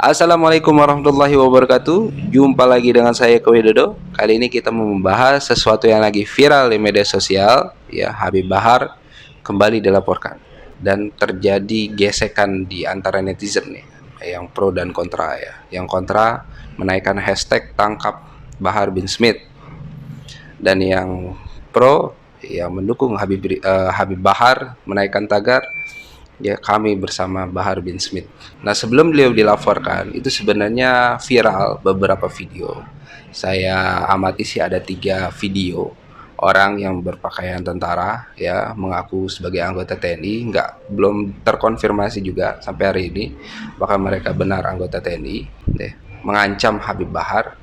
Assalamualaikum warahmatullahi wabarakatuh. Jumpa lagi dengan saya Kowidodo. Kali ini kita mau membahas sesuatu yang lagi viral di media sosial. Ya, Habib Bahar kembali dilaporkan dan terjadi gesekan di antara netizen nih, yang pro dan kontra ya. Yang kontra menaikkan hashtag tangkap Bahar bin Smith, dan yang pro yang mendukung Habib Bahar menaikkan tagar ya, kami bersama Bahar bin Smith. Nah, sebelum beliau dilaporkan itu sebenarnya viral beberapa video. Saya amati sih ada 3 video orang yang berpakaian tentara ya, mengaku sebagai anggota TNI, belum terkonfirmasi juga sampai hari ini apakah mereka benar anggota TNI deh, mengancam Habib Bahar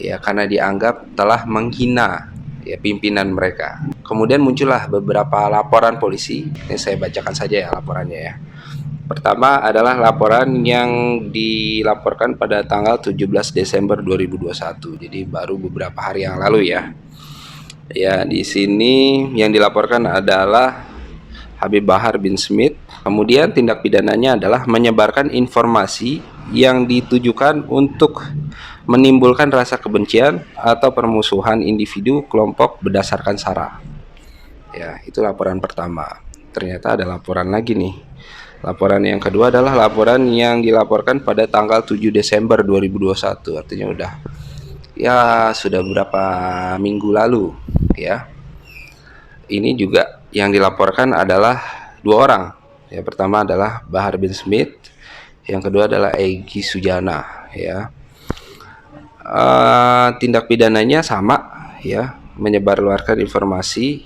ya karena dianggap telah menghina ya pimpinan mereka. Kemudian muncullah beberapa laporan polisi. Ini saya bacakan saja ya laporannya ya. Pertama adalah laporan yang dilaporkan pada tanggal 17 Desember 2021. Jadi baru beberapa hari yang lalu ya. Ya, di sini yang dilaporkan adalah Habib Bahar bin Smith. Kemudian tindak pidananya adalah menyebarkan informasi yang ditujukan untuk menimbulkan rasa kebencian atau permusuhan individu kelompok berdasarkan sara. Ya, itu laporan pertama. Ternyata ada laporan lagi nih. Laporan yang kedua adalah laporan yang dilaporkan pada tanggal 7 Desember 2021. Artinya sudah beberapa minggu lalu ya. Ini juga yang dilaporkan adalah 2 orang. Yang pertama adalah Bahar bin Smith, yang kedua adalah Egy Sujana ya. Tindak pidananya sama ya, menyebarluaskan informasi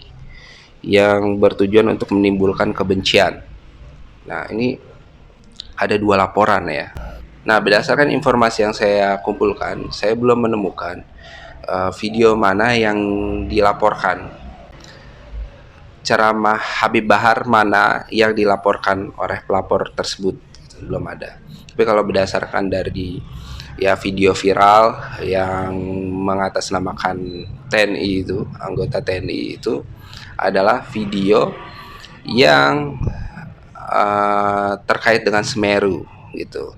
yang bertujuan untuk menimbulkan kebencian. Nah, ini ada 2 laporan ya. Nah, berdasarkan informasi yang saya kumpulkan, saya belum menemukan video mana yang dilaporkan, ceramah Habib Bahar mana yang dilaporkan oleh pelapor tersebut, belum ada. Tapi kalau berdasarkan dari ya video viral yang mengatasnamakan TNI itu, anggota TNI itu adalah video yang terkait dengan Semeru gitu.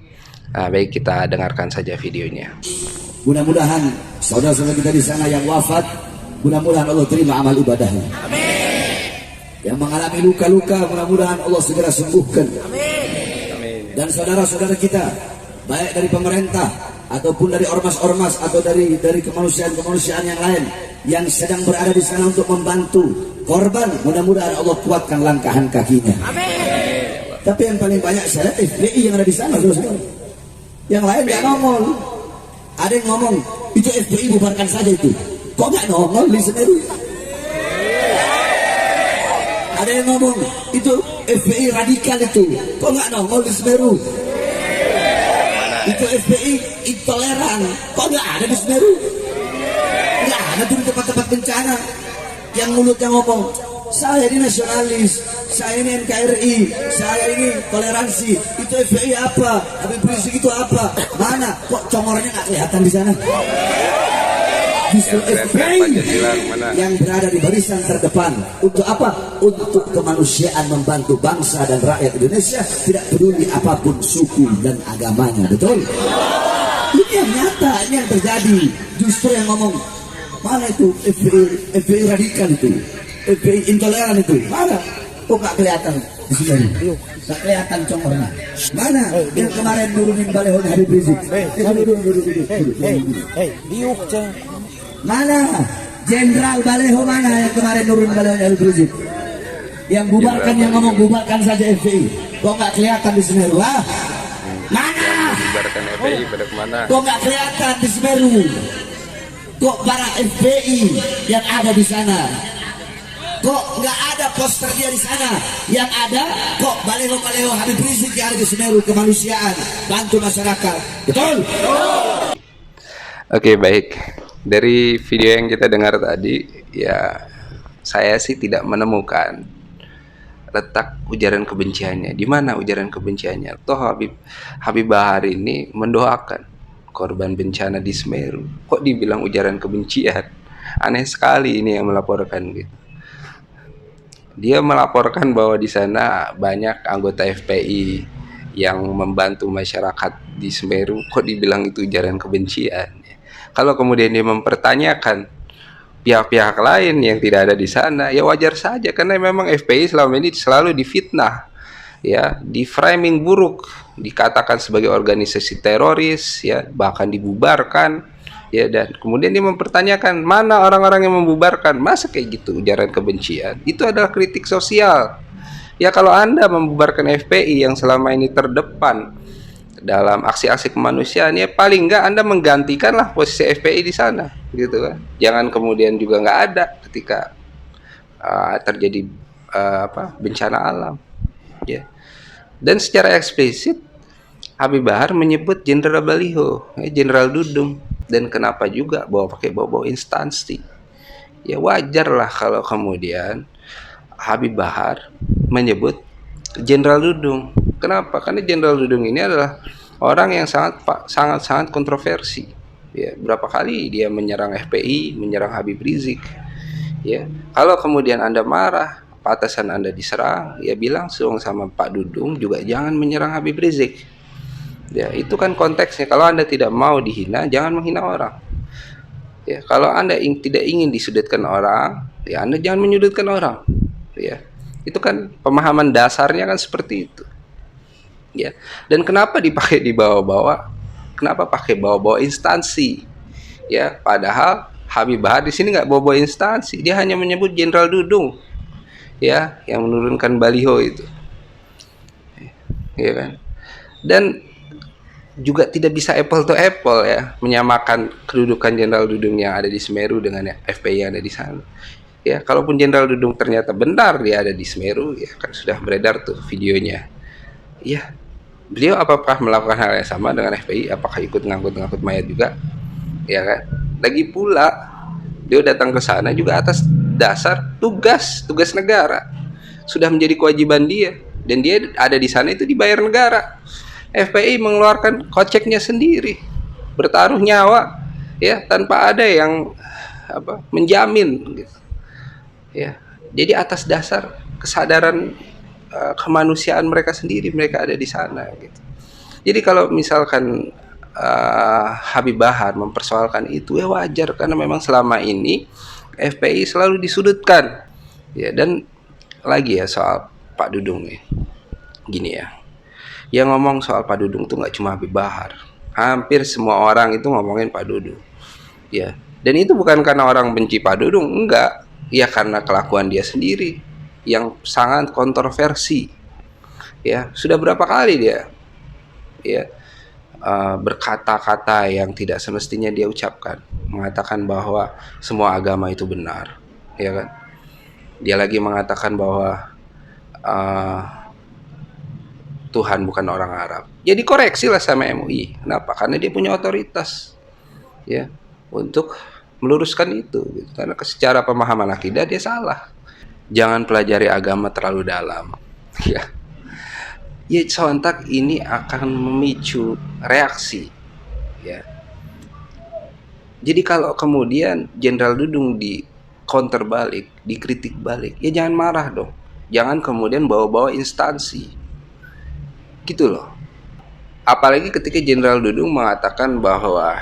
Nah, baik, kita dengarkan saja videonya. Mudah-mudahan saudara-saudara kita di sana yang wafat, mudah-mudahan Allah terima amal ibadahnya. Amin. Yang mengalami luka-luka, mudah-mudahan Allah segera sembuhkan. Amin. Dan saudara-saudara kita, baik dari pemerintah ataupun dari ormas-ormas atau dari kemanusiaan-kemanusiaan yang lain yang sedang berada di sana untuk membantu korban, mudah-mudahan Allah kuatkan langkahan kakinya. Amin. Tapi yang paling banyak saya lihat FPI yang ada di sana, saudara. Yang lain nggak nongol. Ada yang ngomong itu FPI bubarkan saja itu. Kok nggak nongol di Semeru? Ada yang ngomong itu FPI radikal itu. Kok nggak nongol di Semeru? Itu FPI intoleran. Kok nggak ada di Semeru? Nggak ada tuh di tempat-tempat bencana. Yang mulutnya ngomong, saya ini nasionalis, saya ini NKRI, saya ini toleransi. Itu FPI apa? Habib Rizik itu apa? Mana? Kok congornya nggak kelihatan di sana? Justru FPI yang berada di barisan terdepan. Untuk apa? Untuk kemanusiaan, membantu bangsa dan rakyat Indonesia, tidak peduli apapun suku dan agamanya. Betul? Ini yang nyata, ini yang terjadi. Justru yang ngomong, mana itu FPI radikal itu? FPI intoleran itu? Mana? Kok nggak kelihatan di sini? Nggak kelihatan congornya. Mana yang kemarin nurunin baleho Habib Rizik? Mana Jenderal Baleho, mana yang kemarin nurunin baleho Habib Rizik? Yang bubarkan, yang ngomong bubarkan saja FPI. Kok nggak kelihatan di Semeru? Mana? Bubarkan FPI pada kemana? Kok nggak kelihatan di Semeru? Kok para FPI yang ada di sana? Kok nggak ada poster dia di sana? Yang ada kok baleho Habib Rizik yang ada di Semeru, kemanusiaan, bantu masyarakat. Betul? Oke, baik. Dari video yang kita dengar tadi ya, saya sih tidak menemukan letak ujaran kebenciannya. Di mana ujaran kebenciannya? Toh Habib Bahar ini mendoakan korban bencana di Semeru. Kok dibilang ujaran kebencian? Aneh sekali ini yang melaporkan gitu. Dia melaporkan bahwa di sana banyak anggota FPI yang membantu masyarakat di Semeru kok dibilang itu ujaran kebencian. Kalau kemudian dia mempertanyakan pihak-pihak lain yang tidak ada di sana, ya wajar saja karena memang FPI selama ini selalu difitnah, ya, di framing buruk, dikatakan sebagai organisasi teroris, ya, bahkan dibubarkan, ya, dan kemudian dia mempertanyakan mana orang-orang yang membubarkan, masa kayak gitu ujaran kebencian? Itu adalah kritik sosial. Ya kalau Anda membubarkan FPI yang selama ini terdepan dalam aksi-aksi kemanusiaan, ya paling enggak Anda menggantikanlah posisi FPI di sana, gitu kan. Jangan kemudian juga nggak ada ketika terjadi bencana alam, ya. Dan secara eksplisit Habib Bahar menyebut Jenderal Baliho, Jenderal Dudung, dan kenapa juga pakai bawa instansi. Ya wajar lah kalau kemudian Habib Bahar menyebut Jenderal Dudung. Kenapa? Karena Jenderal Dudung ini adalah orang yang sangat kontroversi. Ya, berapa kali dia menyerang FPI, menyerang Habib Rizik. Ya, kalau kemudian Anda marah, atasan Anda diserang, ya bilang sama Pak Dudung juga jangan menyerang Habib Rizik. Ya, itu kan konteksnya. Kalau Anda tidak mau dihina, jangan menghina orang. Ya, kalau Anda tidak ingin disudutkan orang, ya Anda jangan menyudutkan orang. Ya, itu kan pemahaman dasarnya kan seperti itu. Ya, dan kenapa dipakai di bawah-bawah? Kenapa pakai bawa-bawa instansi? Ya, padahal Habib Bahar di sini nggak bawa-bawa instansi, dia hanya menyebut Jenderal Dudung, ya, yang menurunkan baliho itu, ya kan? Dan juga tidak bisa apple to apple, ya, menyamakan kedudukan Jenderal Dudung yang ada di Semeru dengan FPI yang ada di sana. Ya, kalaupun Jenderal Dudung ternyata benar dia ada di Semeru, ya kan sudah beredar tuh videonya. Ya, beliau apakah melakukan hal yang sama dengan FPI? Apakah ikut ngangkut mayat juga? Ya kan? Lagi pula beliau datang ke sana juga atas dasar tugas negara. Sudah menjadi kewajiban dia, dan dia ada di sana itu dibayar negara. FPI mengeluarkan koceknya sendiri, bertaruh nyawa, ya, tanpa ada yang menjamin, gitu. Ya, jadi atas dasar kesadaran kemanusiaan mereka sendiri, mereka ada di sana, gitu. Jadi kalau misalkan Habib Bahar mempersoalkan itu, ya wajar karena memang selama ini FPI selalu disudutkan, ya. Dan lagi ya soal Pak Dudung nih, gini ya, yang ngomong soal Pak Dudung tuh nggak cuma Habib Bahar, hampir semua orang itu ngomongin Pak Dudung, ya. Dan itu bukan karena orang benci Pak Dudung, enggak, ya karena kelakuan dia sendiri yang sangat kontroversi. Ya, sudah berapa kali dia, ya, berkata-kata yang tidak semestinya dia ucapkan, mengatakan bahwa semua agama itu benar, ya kan? Dia lagi mengatakan bahwa Tuhan bukan orang Arab. Jadi koreksilah sama MUI. Kenapa? Karena dia punya otoritas, ya, untuk meluruskan itu, gitu. Karena secara pemahaman akidah dia salah. Jangan pelajari agama terlalu dalam, ya. Ya sontak ini akan memicu reaksi, ya. Jadi kalau kemudian Jenderal Dudung di counter balik, dikritik balik, ya jangan marah dong. Jangan kemudian bawa-bawa instansi, gitu loh. Apalagi ketika Jenderal Dudung mengatakan bahwa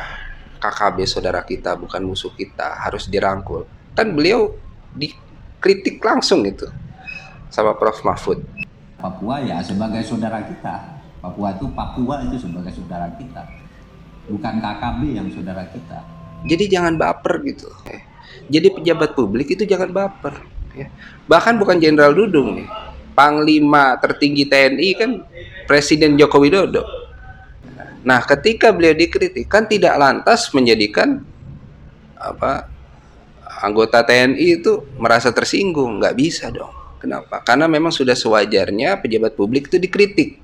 KKB saudara kita bukan musuh kita, harus dirangkul. Kan beliau dikritik langsung itu sama Prof. Mahfud. Papua ya sebagai saudara kita. Papua itu sebagai saudara kita. Bukan KKB yang saudara kita. Jadi jangan baper gitu. Jadi pejabat publik itu jangan baper, ya. Bahkan bukan Jenderal Dudung nih, Panglima tertinggi TNI kan Presiden Joko Widodo. Nah, ketika beliau dikritik kan tidak lantas menjadikan anggota TNI itu merasa tersinggung, nggak bisa dong. Kenapa? Karena memang sudah sewajarnya pejabat publik itu dikritik.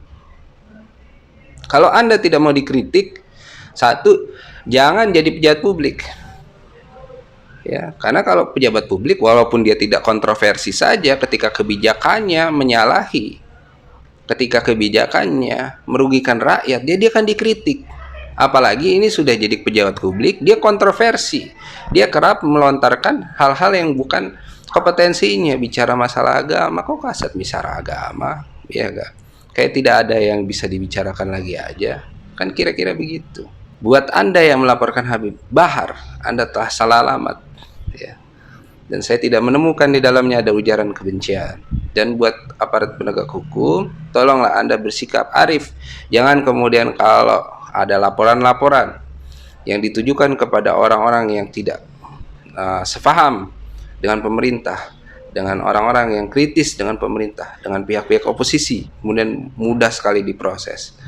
Kalau Anda tidak mau dikritik, satu, jangan jadi pejabat publik. Ya, karena kalau pejabat publik walaupun dia tidak kontroversi saja, ketika kebijakannya menyalahi, ketika kebijakannya merugikan rakyat, dia akan dikritik. Apalagi ini sudah jadi pejabat publik, dia kontroversi. Dia kerap melontarkan hal-hal yang bukan kompetensinya, bicara masalah agama, kok kasat bicara agama, ya enggak. Kayak tidak ada yang bisa dibicarakan lagi aja. Kan kira-kira begitu. Buat Anda yang melaporkan Habib Bahar, Anda telah salah alamat. Ya. Dan saya tidak menemukan di dalamnya ada ujaran kebencian. Dan buat aparat penegak hukum, tolonglah Anda bersikap arif. Jangan kemudian kalau ada laporan-laporan yang ditujukan kepada orang-orang yang tidak sefaham dengan pemerintah, dengan orang-orang yang kritis dengan pemerintah, dengan pihak-pihak oposisi, kemudian mudah sekali diproses.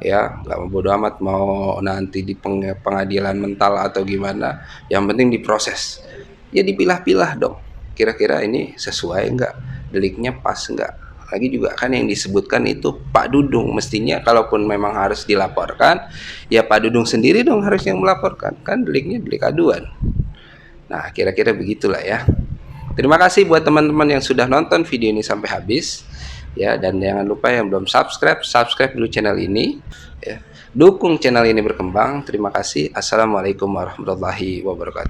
Ya, nggak bodo amat mau nanti di pengadilan mental atau gimana, yang penting diproses. Ya dipilah-pilah dong, kira-kira ini sesuai nggak, deliknya pas nggak. Lagi juga kan yang disebutkan itu Pak Dudung, mestinya kalaupun memang harus dilaporkan, ya Pak Dudung sendiri dong harus yang melaporkan, kan deliknya delik aduan. Nah, kira-kira begitulah ya. Terima kasih buat teman-teman yang sudah nonton video ini sampai habis. Ya, dan jangan lupa yang belum subscribe dulu channel ini. Ya. Dukung channel ini berkembang. Terima kasih. Assalamualaikum warahmatullahi wabarakatuh.